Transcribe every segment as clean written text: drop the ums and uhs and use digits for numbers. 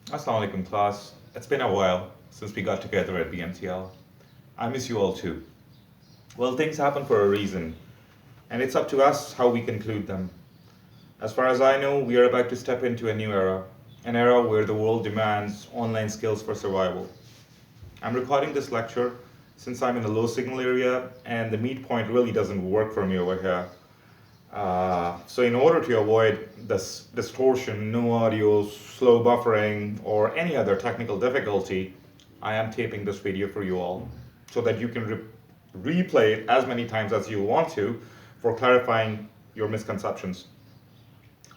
Assalamu alaikum class. It's been a while since we got together at BMTL. I miss you all too. Well, things happen for a reason, and it's up to us how we conclude them. As far as I know, we are about to step into a new era, an era where the world demands online skills for survival. I'm recording this lecture since I'm in a low signal area and the meet point really doesn't work for me over here. So in order to avoid this distortion, no audio, slow buffering, or any other technical difficulty, I am taping this video for you all so that you can replay it as many times as you want to for clarifying your misconceptions.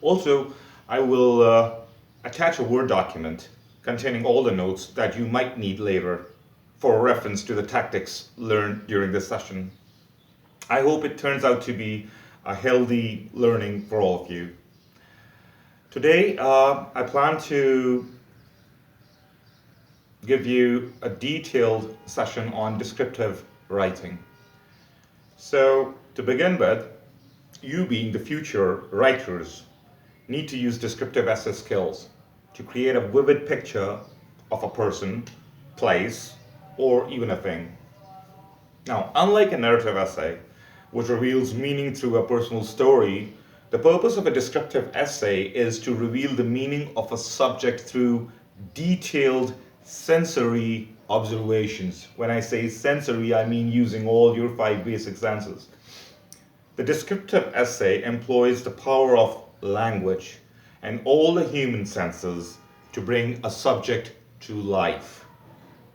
Also, I will attach a Word document containing all the notes that you might need later for reference to the tactics learned during this session. I hope it turns out to be a healthy learning for all of you. Today, I plan to give you a detailed session on descriptive writing. So, to begin with, you being the future writers need to use descriptive essay skills to create a vivid picture of a person, place, or even a thing. Now, unlike a narrative essay, which reveals meaning through a personal story, the purpose of a descriptive essay is to reveal the meaning of a subject through detailed sensory observations. When I say sensory, I mean using all your 5 basic senses. The descriptive essay employs the power of language and all the human senses to bring a subject to life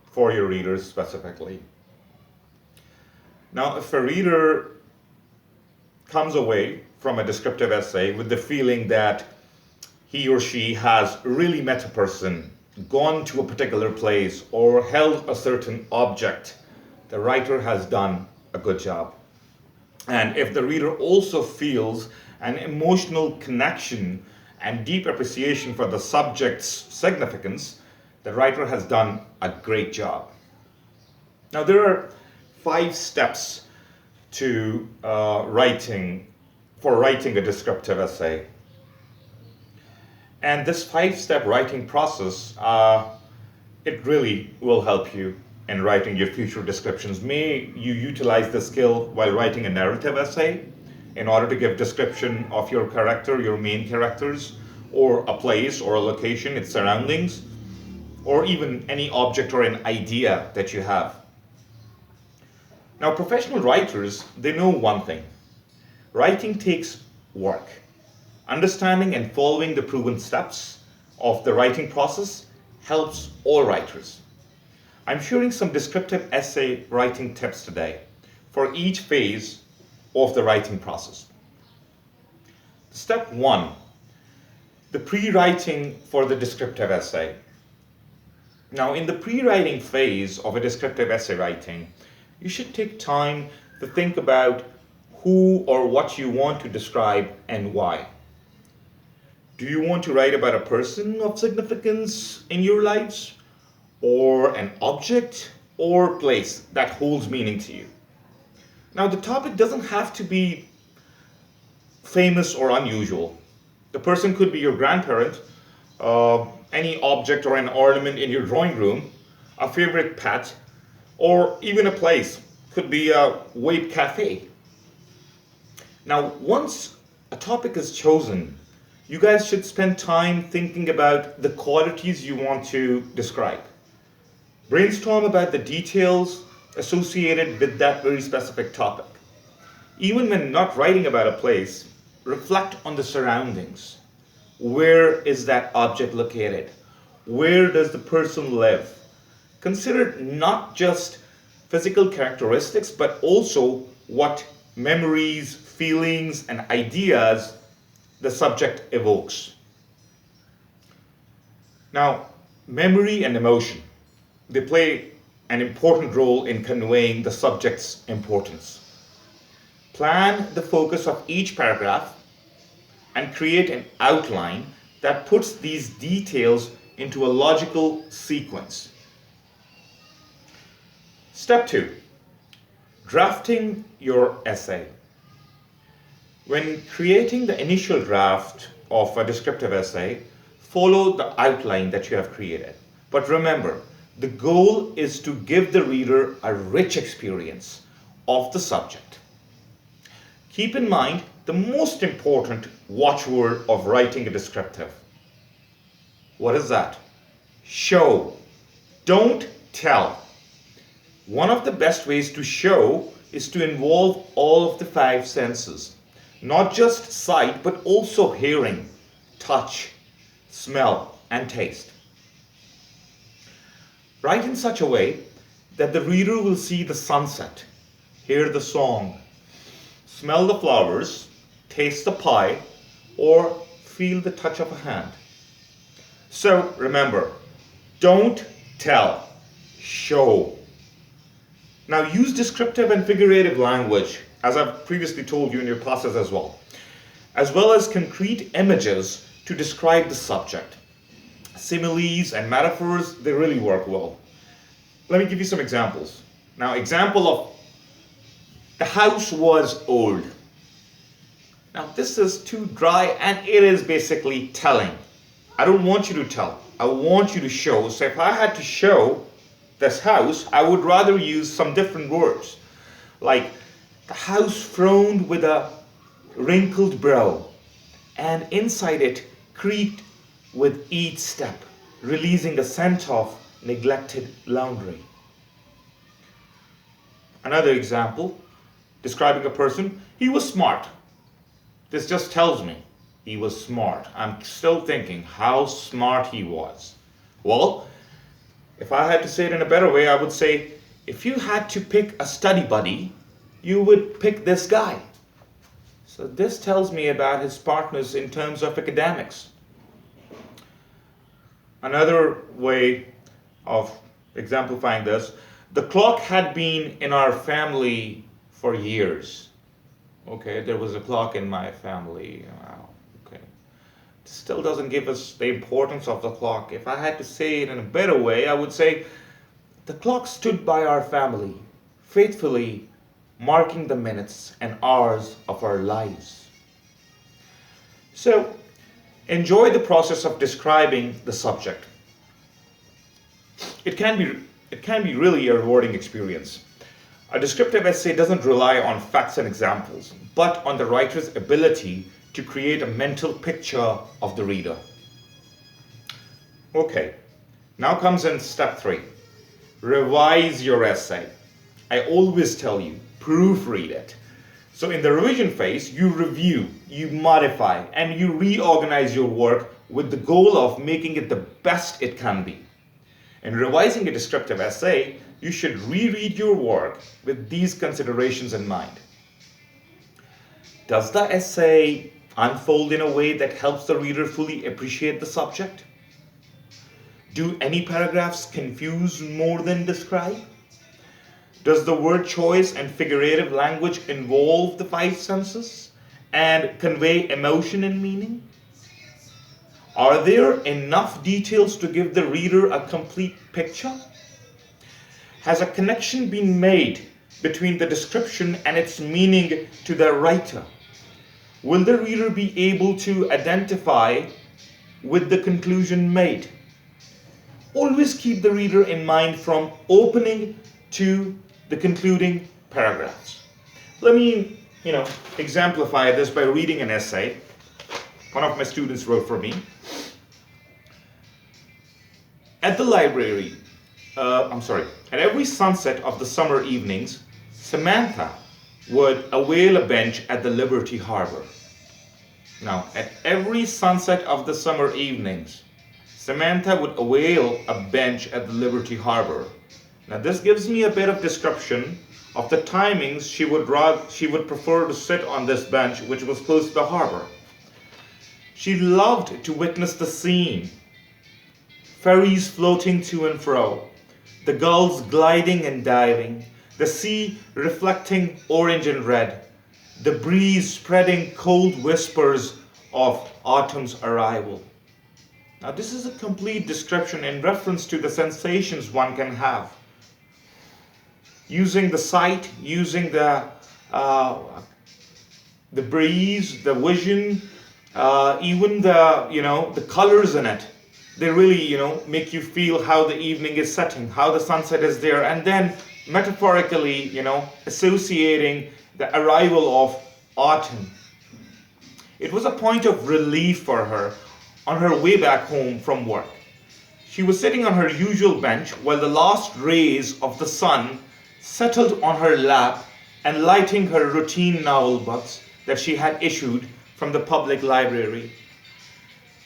for your readers specifically. Now, if a reader comes away from a descriptive essay with the feeling that he or she has really met a person, gone to a particular place, or held a certain object, the writer has done a good job. And if the reader also feels an emotional connection and deep appreciation for the subject's significance, the writer has done a great job. Now, there are 5 steps to writing a descriptive essay. And this 5-step writing process, it really will help you in writing your future descriptions. May you utilize this skill while writing a narrative essay in order to give description of your character, your main characters, or a place or a location, its surroundings, or even any object or an idea that you have. Now, professional writers, they know one thing. Writing takes work. Understanding and following the proven steps of the writing process helps all writers. I'm sharing some descriptive essay writing tips today for each phase of the writing process. Step 1, the pre-writing for the descriptive essay. Now, in the pre-writing phase of a descriptive essay writing, you should take time to think about who or what you want to describe and why. Do you want to write about a person of significance in your lives, or an object or place that holds meaning to you? Now, the topic doesn't have to be famous or unusual. The person could be your grandparent, any object or an ornament in your drawing room, a favorite pet, or even a place. Could be a Wade Cafe. Now, once a topic is chosen, you guys should spend time thinking about the qualities you want to describe. Brainstorm about the details associated with that very specific topic. Even when not writing about a place, reflect on the surroundings. Where is that object located? Where does the person live? Consider not just physical characteristics, but also what memories, feelings, and ideas the subject evokes. Now, memory and emotion, they play an important role in conveying the subject's importance. Plan the focus of each paragraph and create an outline that puts these details into a logical sequence. Step 2, drafting your essay. When creating the initial draft of a descriptive essay, follow the outline that you have created. But remember, the goal is to give the reader a rich experience of the subject. Keep in mind the most important watchword of writing a descriptive. What is that? Show. Don't tell. One of the best ways to show is to involve all of the five senses. Not just sight, but also hearing, touch, smell, and taste. Write in such a way that the reader will see the sunset, hear the song, smell the flowers, taste the pie, or feel the touch of a hand. So remember, don't tell, show. Now use descriptive and figurative language, as I've previously told you in your classes as well as concrete images to describe the subject. Similes and metaphors, they really work well. Let me give you some examples. Now, example of the house was old. Now, this is too dry and it is basically telling. I don't want you to tell. I want you to show. So if I had to show this house, I would rather use some different words. Like, the house frowned with a wrinkled brow, and inside it creaked with each step, releasing a scent of neglected laundry. Another example, describing a person, he was smart. This just tells me he was smart. I'm still thinking how smart he was. Well, if I had to say it in a better way, I would say, if you had to pick a study buddy, you would pick this guy. So this tells me about his partners in terms of academics. Another way of exemplifying this, the clock had been in our family for years. Okay, there was a clock in my family. Wow, okay. It still doesn't give us the importance of the clock. If I had to say it in a better way, I would say, the clock stood by our family, faithfully marking the minutes and hours of our lives. So, enjoy the process of describing the subject. It can be really a rewarding experience. A descriptive essay doesn't rely on facts and examples, but on the writer's ability to create a mental picture of the reader. Okay, now comes in step 3. Revise your essay. I always tell you, proofread it. So in the revision phase, you review, you modify, and you reorganize your work with the goal of making it the best it can be. In revising a descriptive essay, you should reread your work with these considerations in mind. Does the essay unfold in a way that helps the reader fully appreciate the subject? Do any paragraphs confuse more than describe? Does the word choice and figurative language involve the 5 senses and convey emotion and meaning? Are there enough details to give the reader a complete picture? Has a connection been made between the description and its meaning to the writer? Will the reader be able to identify with the conclusion made? Always keep the reader in mind from opening to the concluding paragraphs. Let me, exemplify this by reading an essay one of my students wrote for me. At the library, at every sunset of the summer evenings, Samantha would avail a bench at the Liberty Harbor. Now, at every sunset of the summer evenings, Samantha would avail a bench at the Liberty Harbor. Now, this gives me a bit of description of the timings she would prefer to sit on this bench, which was close to the harbor. She loved to witness the scene. Ferries floating to and fro, the gulls gliding and diving, the sea reflecting orange and red, the breeze spreading cold whispers of autumn's arrival. Now, this is a complete description in reference to the sensations one can have. Using the sight, using the breeze, the vision, Even the colors in it, they really, make you feel how the evening is setting, how the sunset is there, and then metaphorically, associating the arrival of autumn. It was a point of relief for her on her way back home from work. She was sitting on her usual bench while the last rays of the sun settled on her lap and lighting her routine novel books that she had issued from the public library.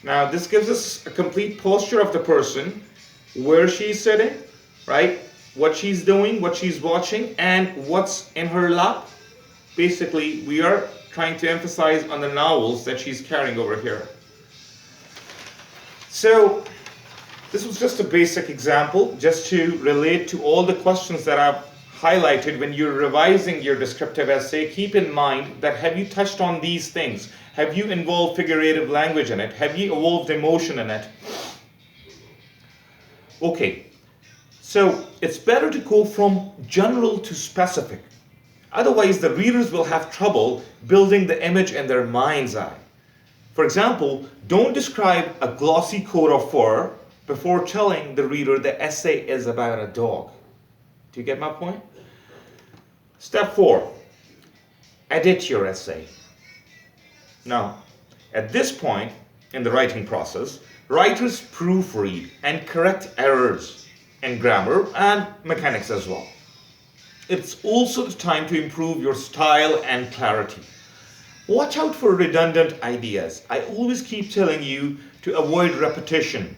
Now, this gives us a complete posture of the person, where she's sitting, right? What she's doing, what she's watching, and what's in her lap. Basically, we are trying to emphasize on the novels that she's carrying over here. So, this was just a basic example, just to relate to all the questions that I've highlighted when you're revising your descriptive essay. Keep in mind that, have you touched on these things? Have you involved figurative language in it? Have you evolved emotion in it? Okay, so it's better to go from general to specific. Otherwise, the readers will have trouble building the image in their mind's eye. For example, don't describe a glossy coat of fur before telling the reader the essay is about a dog. Do you get my point? Step 4, edit your essay. Now, at this point in the writing process, writers proofread and correct errors in grammar and mechanics as well. It's also the time to improve your style and clarity. Watch out for redundant ideas. I always keep telling you to avoid repetition.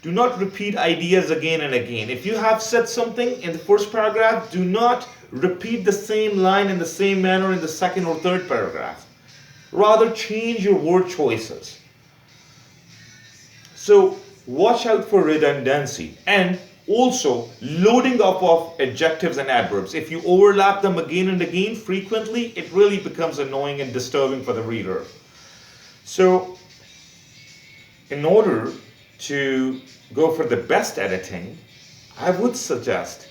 Do not repeat ideas again and again. If you have said something in the first paragraph, do not repeat the same line in the same manner in the second or third paragraph. Rather, change your word choices. So, watch out for redundancy, and also loading up of adjectives and adverbs. If you overlap them again and again frequently, it really becomes annoying and disturbing for the reader. So, in order to go for the best editing, I would suggest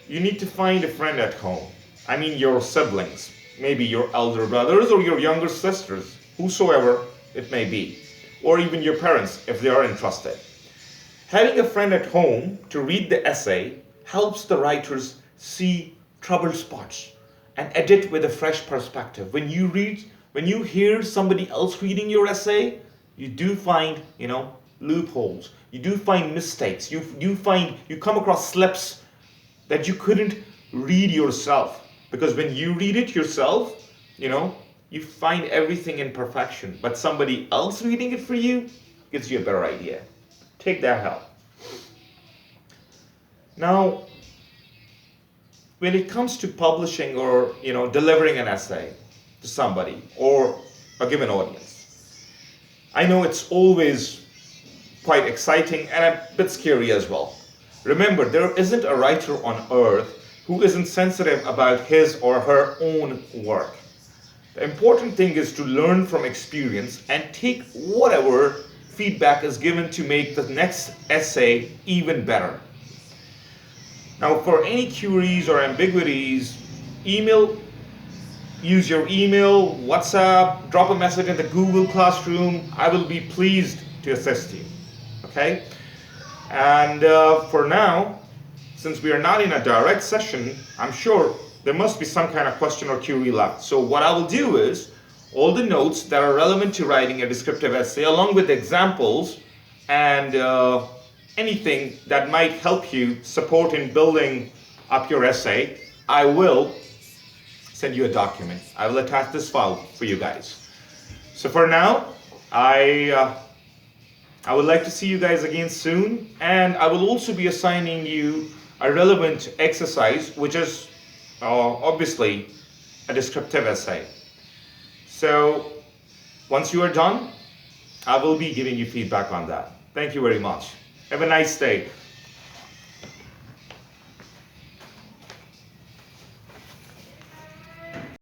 you need to find a friend at home. I mean your siblings, maybe your elder brothers or your younger sisters, whosoever it may be, or even your parents if they are interested. Having a friend at home to read the essay helps the writers see trouble spots and edit with a fresh perspective. When you hear somebody else reading your essay, you do find, loopholes. You do find mistakes. You come across slips that you couldn't read yourself. Because when you read it yourself, you find everything in perfection. But somebody else reading it for you gives you a better idea. Take that help. Now, when it comes to publishing or delivering an essay to somebody or a given audience, I know it's always quite exciting and a bit scary as well. Remember, there isn't a writer on earth who isn't sensitive about his or her own work. The important thing is to learn from experience and take whatever feedback is given to make the next essay even better. Now, for any queries or ambiguities, use your email, WhatsApp, drop a message in the Google Classroom. I will be pleased to assist you. Okay? And for now, since we are not in a direct session, I'm sure there must be some kind of question or query left. So what I will do is, all the notes that are relevant to writing a descriptive essay, along with examples and anything that might help you support in building up your essay, I will send you a document. I will attach this file for you guys. So for now, I would like to see you guys again soon, and I will also be assigning you a relevant exercise, which is obviously a descriptive essay. So once you are done, I will be giving you feedback on that. Thank you very much. Have a nice day.